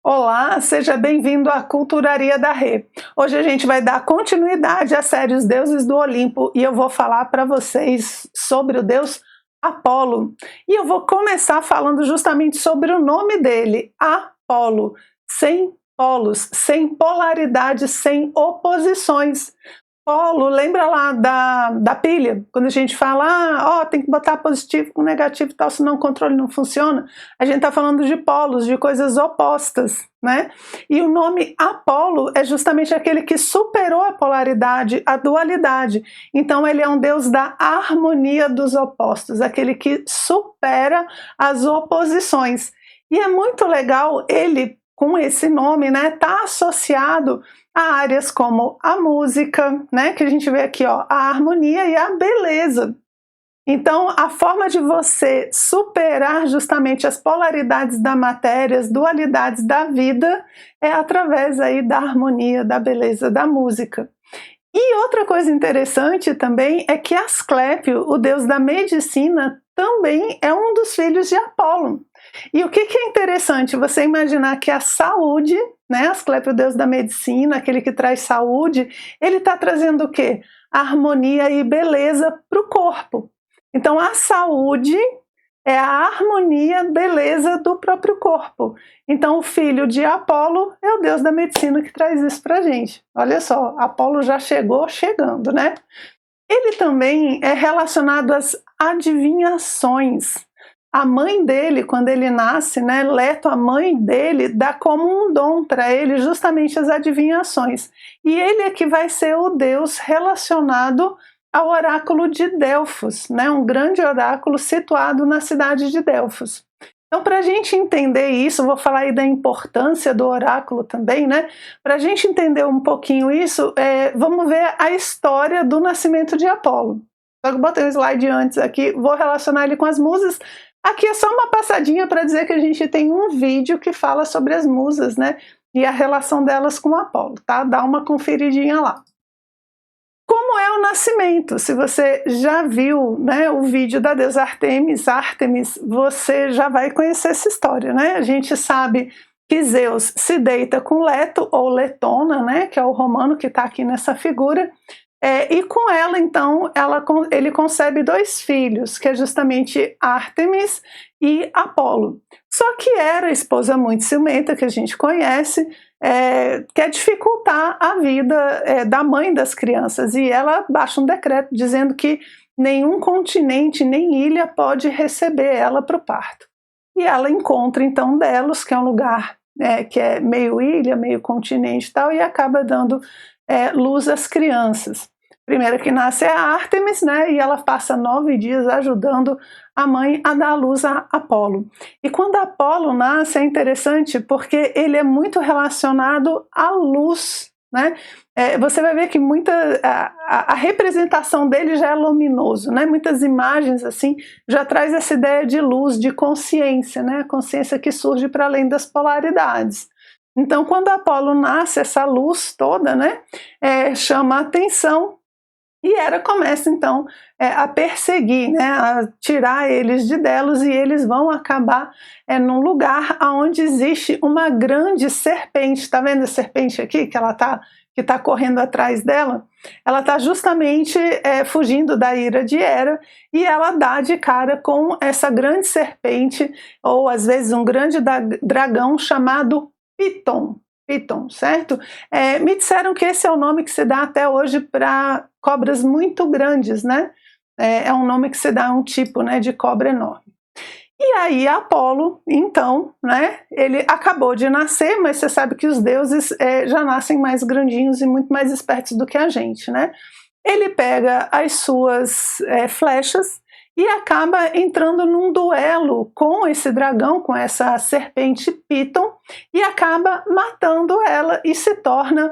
Olá, seja bem-vindo à Culturaria da Rê. Hoje a gente vai dar continuidade à série Os Deuses do Olimpo e eu vou falar para vocês sobre o deus Apolo. E eu vou começar falando justamente sobre o nome dele, Apolo, sem polos, sem polaridades, sem oposições. Polo, lembra lá da pilha? Quando a gente fala, tem que botar positivo com negativo e tal, senão o controle não funciona. A gente está falando de polos, de coisas opostas, né? E o nome Apolo é justamente aquele que superou a polaridade, a dualidade. Então ele é um deus da harmonia dos opostos, aquele que supera as oposições. E é muito legal ele, com esse nome, né, tá associado a áreas como a música, né, que a gente vê aqui, ó, a harmonia e a beleza. Então, a forma de você superar justamente as polaridades da matéria, as dualidades da vida, é através aí da harmonia, da beleza, da música. E outra coisa interessante também é que Asclépio, o deus da medicina, também é um dos filhos de Apolo. E o que é interessante? Você imaginar que a saúde, né, Asclépio, o deus da medicina, aquele que traz saúde, ele está trazendo o quê? Harmonia e beleza para o corpo. Então a saúde é a harmonia, beleza do próprio corpo. Então o filho de Apolo é o deus da medicina que traz isso para a gente. Olha só, Apolo já chegou chegando, né? Ele também é relacionado às adivinhações. A mãe dele, quando ele nasce, né, Leto, a mãe dele, dá como um dom para ele justamente as adivinhações. E ele é que vai ser o deus relacionado ao oráculo de Delfos, né, um grande oráculo situado na cidade de Delfos. Então, para a gente entender isso, vou falar aí da importância do oráculo também, né? Para a gente entender um pouquinho isso, vamos ver a história do nascimento de Apolo. Só que eu botei um slide antes aqui, vou relacionar ele com as musas. Aqui é só uma passadinha para dizer que a gente tem um vídeo que fala sobre as musas, né? E a relação delas com Apolo, tá? Dá uma conferidinha lá. Como é o nascimento? Se você já viu, né, o vídeo da deusa Ártemis, você já vai conhecer essa história, né? A gente sabe que Zeus se deita com Leto ou Letona, né, que é o romano que está aqui nessa figura, e com ela, então, ele concebe dois filhos, que é justamente Ártemis e Apolo. Só que era a esposa muito ciumenta, que a gente conhece, quer dificultar a vida da mãe das crianças, e ela baixa um decreto dizendo que nenhum continente nem ilha pode receber ela para o parto. E ela encontra então Delos, que é um lugar que é meio ilha, meio continente e tal, e acaba dando luz às crianças. Primeiro que nasce é a Ártemis, né, e ela passa 9 dias ajudando a mãe a dar à luz a Apolo. E quando Apolo nasce é interessante porque ele é muito relacionado à luz, né? Você vai ver que a representação dele já é luminoso, né? Muitas imagens assim já traz essa ideia de luz, de consciência, né? A consciência que surge para além das polaridades. Então, quando Apolo nasce, essa luz toda, né, chama a atenção. E Hera começa então a perseguir, né, a tirar eles de Delos, e eles vão acabar num lugar onde existe uma grande serpente. Está vendo a serpente aqui que tá correndo atrás dela? Ela está justamente fugindo da ira de Hera, e ela dá de cara com essa grande serpente, ou às vezes um grande dragão chamado Piton, certo? Me disseram que esse é o nome que se dá até hoje para cobras muito grandes, né? É um nome que se dá a um tipo, né, de cobra enorme. E aí Apolo, então, né, ele acabou de nascer, mas você sabe que os deuses já nascem mais grandinhos e muito mais espertos do que a gente, né? Ele pega as suas flechas e acaba entrando num duelo com esse dragão, com essa serpente Piton, e acaba matando ela e se torna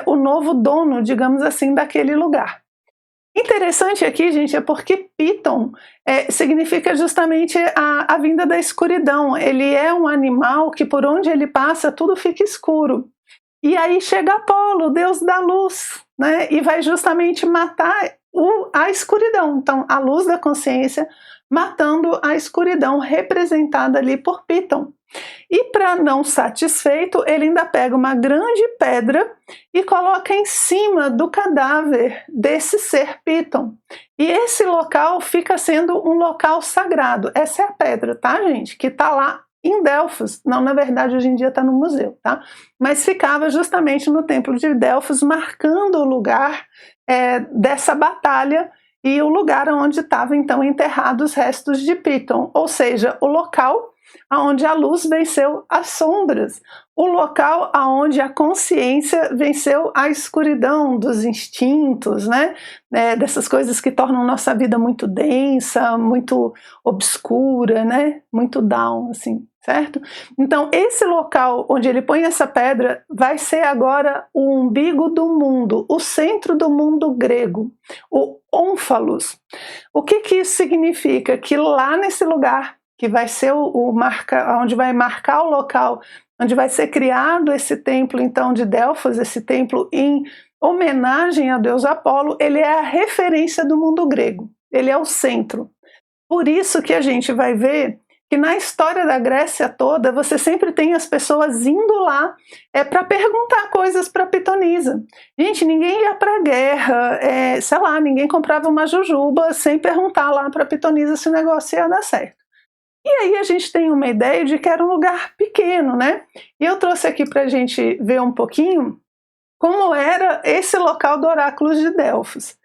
o novo dono, digamos assim, daquele lugar. Interessante aqui, gente, é porque Piton significa justamente a vinda da escuridão. Ele é um animal que por onde ele passa tudo fica escuro. E aí chega Apolo, o deus da luz, né, e vai justamente matar a escuridão. Então a luz da consciência matando a escuridão representada ali por Piton. E para não satisfeito, ele ainda pega uma grande pedra e coloca em cima do cadáver desse ser Piton. E esse local fica sendo um local sagrado. Essa é a pedra, tá, gente? Que está lá em Delfos. Não, na verdade, hoje em dia está no museu, tá? Mas ficava justamente no templo de Delfos, marcando o lugar dessa batalha e o lugar onde estavam então enterrados os restos de Piton, ou seja, o local onde a luz venceu as sombras, o local onde a consciência venceu a escuridão dos instintos, né? Dessas coisas que tornam nossa vida muito densa, muito obscura, né? Muito down, assim, certo? Então, esse local onde ele põe essa pedra vai ser agora o umbigo do mundo, o centro do mundo grego, o ônfalos. O que isso significa? Que lá nesse lugar, que vai ser onde vai marcar o local, onde vai ser criado esse templo então de Delfos, esse templo em homenagem ao deus Apolo, ele é a referência do mundo grego, ele é o centro. Por isso que a gente vai ver que na história da Grécia toda, você sempre tem as pessoas indo lá para perguntar coisas para Pitonisa. Gente, ninguém ia para a guerra, sei lá, ninguém comprava uma jujuba sem perguntar lá para Pitonisa se o negócio ia dar certo. E aí a gente tem uma ideia de que era um lugar pequeno, né? E eu trouxe aqui para a gente ver um pouquinho como era esse local do oráculo de Delfos.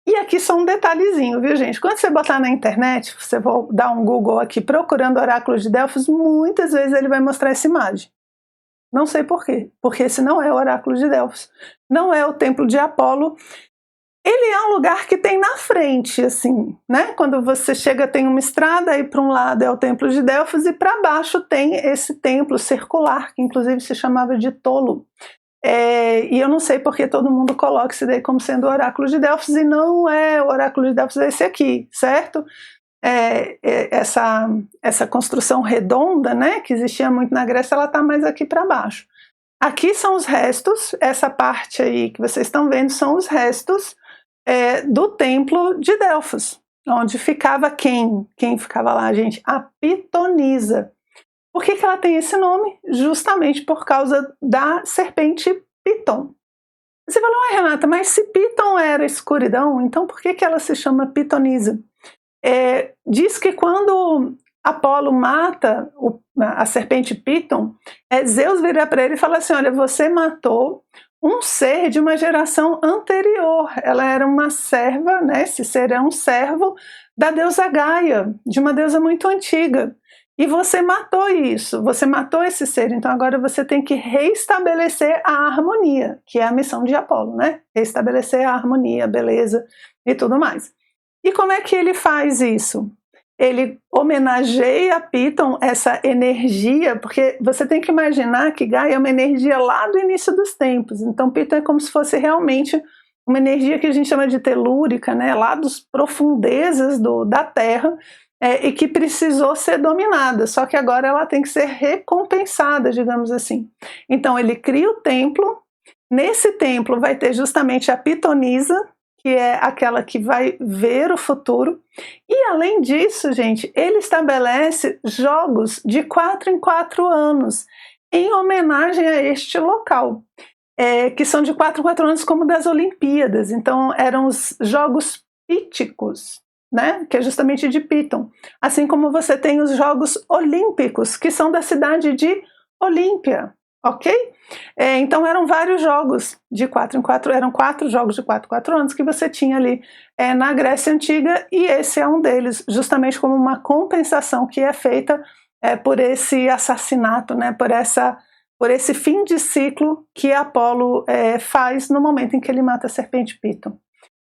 E aqui só um detalhezinho, viu, gente? Quando você botar na internet, você vai dar um Google aqui procurando oráculo de Delfos, muitas vezes ele vai mostrar essa imagem. Não sei por quê, porque esse não é o oráculo de Delfos, não é o templo de Apolo. Ele é um lugar que tem na frente, assim, né? Quando você chega tem uma estrada, aí para um lado é o templo de Delfos e para baixo tem esse templo circular, que inclusive se chamava de Tolo. E eu não sei porque todo mundo coloca isso daí como sendo o oráculo de Delfos e não é o oráculo de Delfos, é esse aqui, certo? Essa construção redonda, né, que existia muito na Grécia, ela está mais aqui para baixo. Aqui são os restos, essa parte aí que vocês estão vendo são os restos do templo de Delfos, onde ficava quem ficava lá, gente? A Pitonisa. Por que ela tem esse nome? Justamente por causa da serpente Piton. Você falou, Renata, mas se Piton era escuridão, então por que ela se chama Pitonisa? Diz que quando Apolo mata a serpente Piton, Zeus vira para ele e fala assim, olha, você matou um ser de uma geração anterior, ela era uma serva, né? Esse ser é um servo da deusa Gaia, de uma deusa muito antiga, e você matou isso, você matou esse ser, então agora você tem que reestabelecer a harmonia, que é a missão de Apolo, né? Restabelecer a harmonia, a beleza e tudo mais. E como é que ele faz isso? Ele homenageia a Piton, essa energia, porque você tem que imaginar que Gaia é uma energia lá do início dos tempos, então Piton é como se fosse realmente uma energia que a gente chama de telúrica, né, lá das profundezas da Terra, e que precisou ser dominada, só que agora ela tem que ser recompensada, digamos assim. Então ele cria o templo, nesse templo vai ter justamente a Pitonisa, que é aquela que vai ver o futuro. E além disso, gente, ele estabelece jogos de 4 em 4 anos, em homenagem a este local, que são de 4 em 4 anos como das Olimpíadas. Então eram os Jogos Píticos, né, que é justamente de Piton. Assim como você tem os Jogos Olímpicos, que são da cidade de Olímpia. Ok? Então eram vários jogos de 4 em 4, eram 4 jogos de 4 em 4 anos que você tinha ali na Grécia Antiga, e esse é um deles, justamente como uma compensação que é feita por esse assassinato, né, por esse fim de ciclo que Apolo faz no momento em que ele mata a serpente Piton.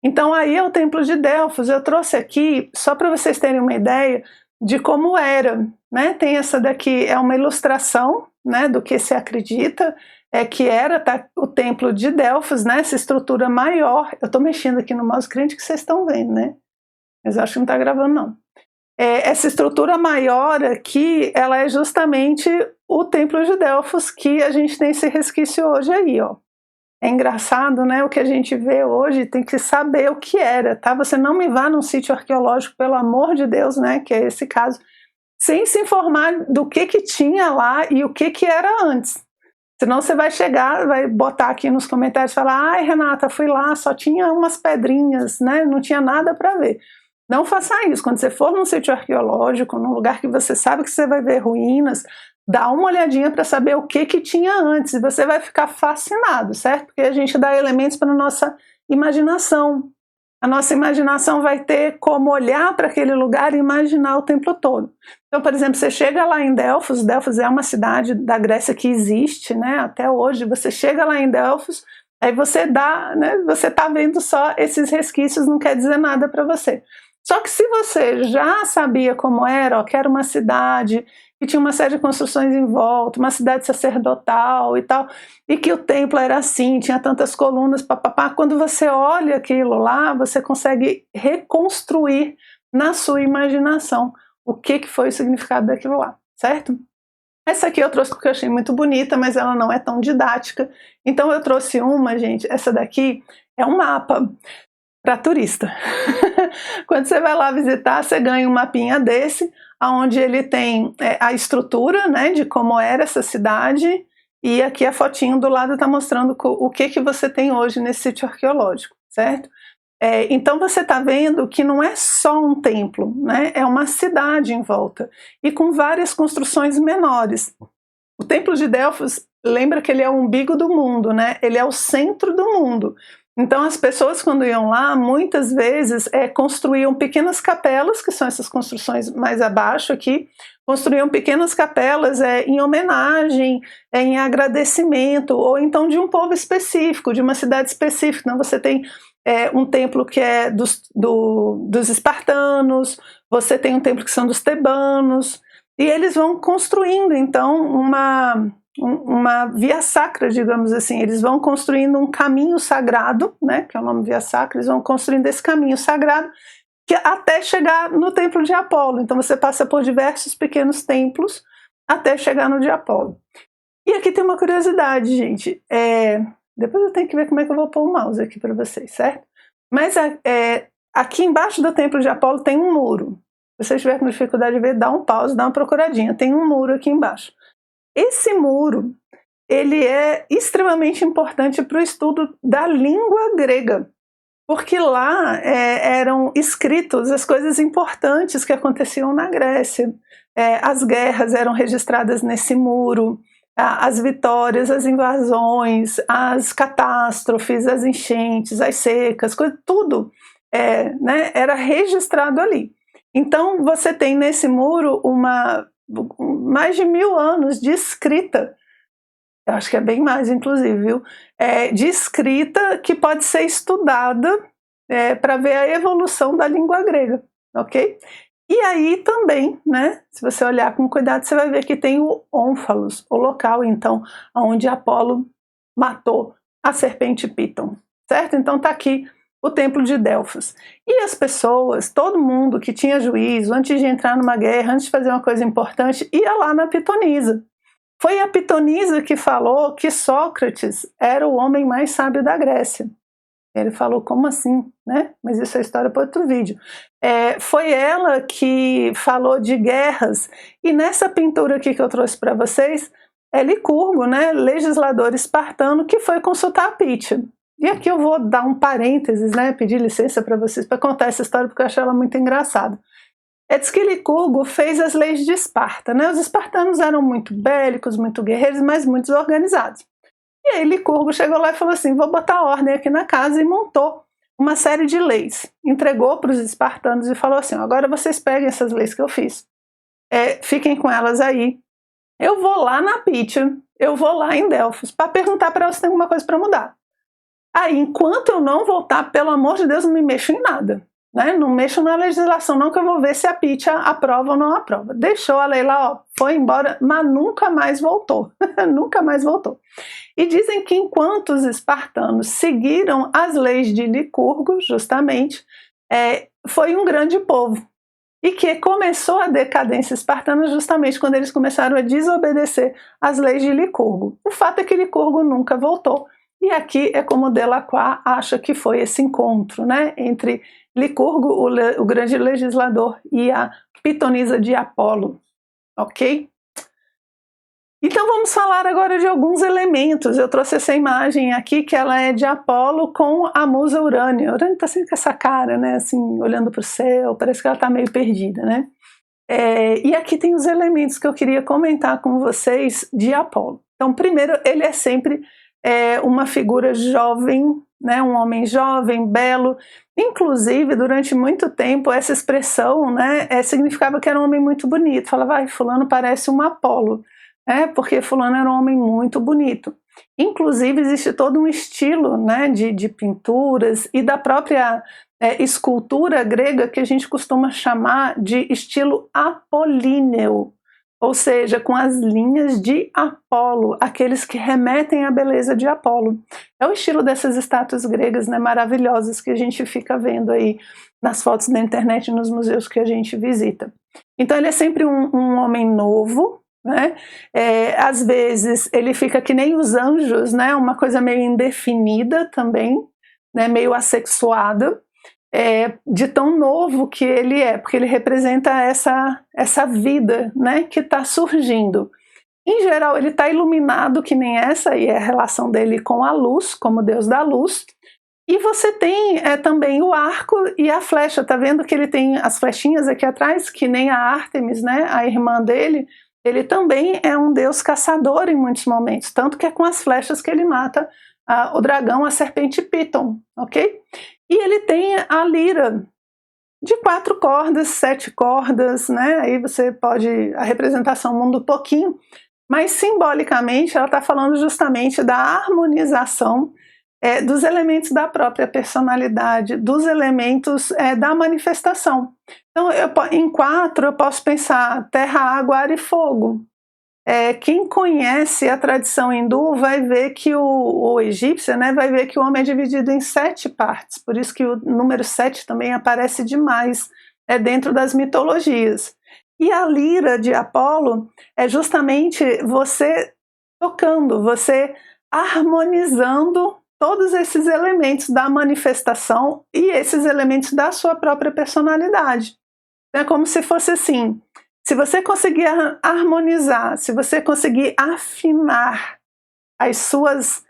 Então aí é o templo de Delfos, eu trouxe aqui só para vocês terem uma ideia de como era, né? Tem essa daqui, é uma ilustração, né, do que se acredita que era o templo de Delfos, né, essa estrutura maior. Eu estou mexendo aqui no mouse crente que vocês estão vendo, né? Mas eu acho que não está gravando, não. Essa estrutura maior aqui, ela é justamente o templo de Delfos que a gente tem esse resquício hoje aí, ó. É engraçado, né? O que a gente vê hoje tem que saber o que era, tá? Você não me vá num sítio arqueológico, pelo amor de Deus, né? Que é esse caso, sem se informar do que tinha lá e o que era antes. Senão você vai chegar, vai botar aqui nos comentários e falar: ai, Renata, fui lá, só tinha umas pedrinhas, né? Não tinha nada para ver. Não faça isso. Quando você for num sítio arqueológico, num lugar que você sabe que você vai ver ruínas, dá uma olhadinha para saber o que tinha antes, e você vai ficar fascinado, certo? Porque a gente dá elementos para a nossa imaginação. A nossa imaginação vai ter como olhar para aquele lugar e imaginar o templo todo. Então, por exemplo, você chega lá em Delfos. Delfos é uma cidade da Grécia que existe, né, até hoje. Você chega lá em Delfos, aí você dá, né, você está vendo só esses resquícios, não quer dizer nada para você. Só que se você já sabia como era, ó, que era uma cidade que tinha uma série de construções em volta, uma cidade sacerdotal e tal, e que o templo era assim, tinha tantas colunas, papapá, quando você olha aquilo lá, você consegue reconstruir na sua imaginação o que foi o significado daquilo lá, certo? Essa aqui eu trouxe porque eu achei muito bonita, mas ela não é tão didática, então eu trouxe uma, gente. Essa daqui é um mapa para turista. Quando você vai lá visitar, você ganha um mapinha desse, onde ele tem a estrutura, né, de como era essa cidade, e aqui a fotinho do lado está mostrando o que você tem hoje nesse sítio arqueológico, certo? Então você está vendo que não é só um templo, né, é uma cidade em volta, e com várias construções menores. O templo de Delfos, lembra que ele é o umbigo do mundo, né? Ele é o centro do mundo. Então as pessoas, quando iam lá, muitas vezes construíam pequenas capelas, que são essas construções mais abaixo aqui, construíam pequenas capelas em homenagem, em agradecimento, ou então de um povo específico, de uma cidade específica. Então você tem um templo que é dos espartanos, você tem um templo que são dos tebanos, e eles vão construindo então uma via sacra, digamos assim. Eles vão construindo um caminho sagrado, né, que é o nome via sacra. Eles vão construindo esse caminho sagrado até chegar no templo de Apolo. Então você passa por diversos pequenos templos até chegar no de Apolo. E aqui tem uma curiosidade, gente. Depois eu tenho que ver como é que eu vou pôr o mouse aqui para vocês, certo? Mas aqui embaixo do templo de Apolo tem um muro. Se você estiver com dificuldade de ver, dá um pause, dá uma procuradinha. Tem um muro aqui embaixo. Esse muro, ele é extremamente importante para o estudo da língua grega, porque lá eram escritos as coisas importantes que aconteciam na Grécia. As guerras eram registradas nesse muro, as vitórias, as invasões, as catástrofes, as enchentes, as secas, tudo né, era registrado ali. Então você tem nesse muro mais de 1000 anos de escrita, eu acho que é bem mais inclusive, viu? De escrita que pode ser estudada para ver a evolução da língua grega, ok? E aí também, né, se você olhar com cuidado, você vai ver que tem o Ônfalos, o local então onde Apolo matou a serpente Píton, certo? Então tá aqui o templo de Delfos. E as pessoas, todo mundo que tinha juízo, antes de entrar numa guerra, antes de fazer uma coisa importante, ia lá na Pitonisa. Foi a Pitonisa que falou que Sócrates era o homem mais sábio da Grécia. Ele falou, como assim? Né? Mas isso é história para outro vídeo. Foi ela que falou de guerras, e nessa pintura aqui que eu trouxe para vocês, é Licurgo, né, legislador espartano, que foi consultar a Pítia. E aqui eu vou dar um parênteses, né, pedir licença para vocês para contar essa história, porque eu acho ela muito engraçada. Diz que Licurgo fez as leis de Esparta, né? Os espartanos eram muito bélicos, muito guerreiros, mas muito desorganizados. E aí Licurgo chegou lá e falou assim, vou botar ordem aqui na casa, e montou uma série de leis. Entregou para os espartanos e falou assim, agora vocês peguem essas leis que eu fiz, fiquem com elas aí. Eu vou lá na Pítia, eu vou lá em Delfos, para perguntar para elas se tem alguma coisa para mudar. Aí, enquanto eu não voltar, pelo amor de Deus, não me mexo em nada. Né? Não mexo na legislação não, que eu vou ver se a Pítia aprova ou não aprova. Deixou a lei lá, ó, foi embora, mas nunca mais voltou. Nunca mais voltou. E dizem que enquanto os espartanos seguiram as leis de Licurgo, justamente, foi um grande povo. E que começou a decadência espartana justamente quando eles começaram a desobedecer às leis de Licurgo. O fato é que Licurgo nunca voltou. E aqui é como Delacroix acha que foi esse encontro, né, entre Licurgo, o grande legislador, e a pitonisa de Apolo, ok? Então vamos falar agora de alguns elementos. Eu trouxe essa imagem aqui, que ela é de Apolo com a musa Urânia. Urânia está sempre com essa cara, né, assim, olhando para o céu, parece que ela está meio perdida, né? E aqui tem os elementos que eu queria comentar com vocês de Apolo. Então, primeiro, ele é sempre uma figura jovem, né, um homem jovem, belo. Inclusive, durante muito tempo, essa expressão, né, significava que era um homem muito bonito. Falava, ai, fulano parece um Apolo, porque fulano era um homem muito bonito. Inclusive, existe todo um estilo, né, de pinturas e da própria escultura grega que a gente costuma chamar de estilo apolíneo, ou seja, com as linhas de Apolo, aqueles que remetem à beleza de Apolo. É o estilo dessas estátuas gregas, né, maravilhosas, que a gente fica vendo aí nas fotos da internet, nos museus que a gente visita. Então ele é sempre um homem novo, né? Às vezes ele fica que nem os anjos, né? Uma coisa meio indefinida também, né? Meio assexuada, de tão novo que ele é, porque ele representa essa vida, né, que está surgindo. Em geral, ele está iluminado que nem essa, e é a relação dele com a luz, como Deus da luz. E você tem também o arco e a flecha. Tá vendo que ele tem as flechinhas aqui atrás, que nem a Ártemis, né, a irmã dele. Ele também é um deus caçador em muitos momentos, tanto que é com as flechas que ele mata o dragão, a serpente Piton, ok? E ele tem a lira de 4 cordas, 7 cordas, né? Aí você pode, a representação muda um pouquinho, mas simbolicamente ela está falando justamente da harmonização dos elementos da própria personalidade, dos elementos da manifestação. Então, em 4 eu posso pensar terra, água, ar e fogo. Quem conhece a tradição hindu vai ver que o egípcio, né, vai ver que o homem é dividido em 7 partes, por isso que o número 7 também aparece demais dentro das mitologias. E a lira de Apolo é justamente você tocando, você harmonizando todos esses elementos da manifestação e esses elementos da sua própria personalidade. É como se fosse assim, se você conseguir harmonizar, se você conseguir afinar as suas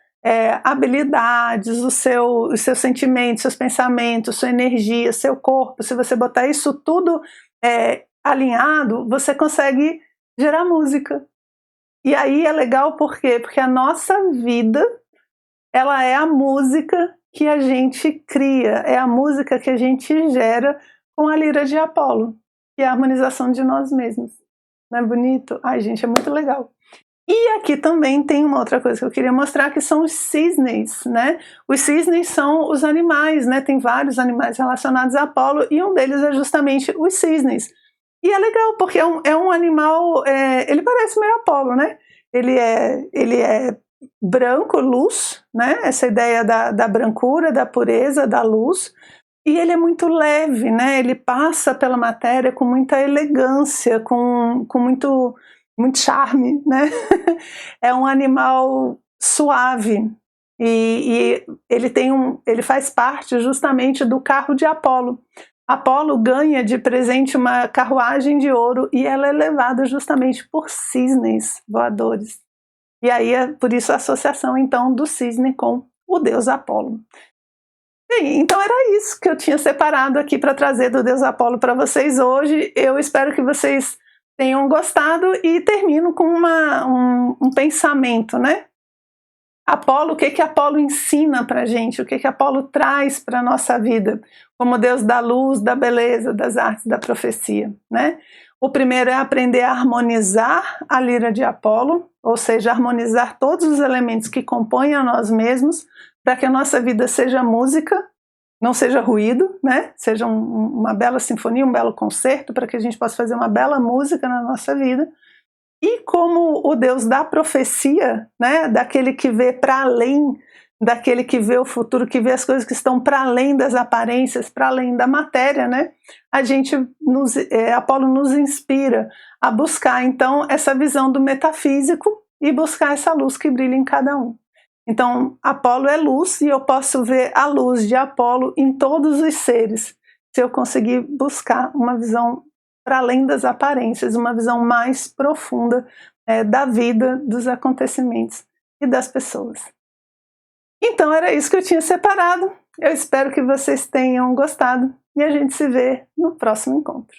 habilidades, os seus sentimentos, seus pensamentos, sua energia, seu corpo, se você botar isso tudo alinhado, você consegue gerar música. E aí é legal por quê? Porque a nossa vida, ela é a música que a gente cria, é a música que a gente gera com a lira de Apolo, que é a harmonização de nós mesmos. Não é bonito? Ai, gente, é muito legal. E aqui também tem uma outra coisa que eu queria mostrar, que são os cisnes, né? Os cisnes são os animais, né? Tem vários animais relacionados a Apolo, e um deles é justamente os cisnes. E é legal, porque é um animal, ele parece meio Apolo, né? Ele é branco, luz, né? Essa ideia da brancura, da pureza, da luz. E ele é muito leve, né? Ele passa pela matéria com muita elegância, com muito charme, né? É um animal suave e ele faz parte justamente do carro de Apolo. Apolo ganha de presente uma carruagem de ouro e ela é levada justamente por cisnes voadores. E aí é por isso a associação então do cisne com o deus Apolo. Bem, então era isso que eu tinha separado aqui para trazer do deus Apolo para vocês hoje. Eu espero que vocês tenham gostado e termino com um pensamento, né? Apolo, o que Apolo ensina para a gente? O que Apolo traz para a nossa vida? Como deus da luz, da beleza, das artes, da profecia, né? O primeiro é aprender a harmonizar a lira de Apolo, ou seja, harmonizar todos os elementos que compõem a nós mesmos, para que a nossa vida seja música, não seja ruído, né? Seja uma bela sinfonia, um belo concerto, para que a gente possa fazer uma bela música na nossa vida. E como o Deus da profecia, né? Daquele que vê para além, daquele que vê o futuro, que vê as coisas que estão para além das aparências, para além da matéria, né? Apolo nos inspira a buscar então essa visão do metafísico e buscar essa luz que brilha em cada um. Então, Apolo é luz e eu posso ver a luz de Apolo em todos os seres, se eu conseguir buscar uma visão para além das aparências, uma visão mais profunda da vida, dos acontecimentos e das pessoas. Então era isso que eu tinha separado. Eu espero que vocês tenham gostado e a gente se vê no próximo encontro.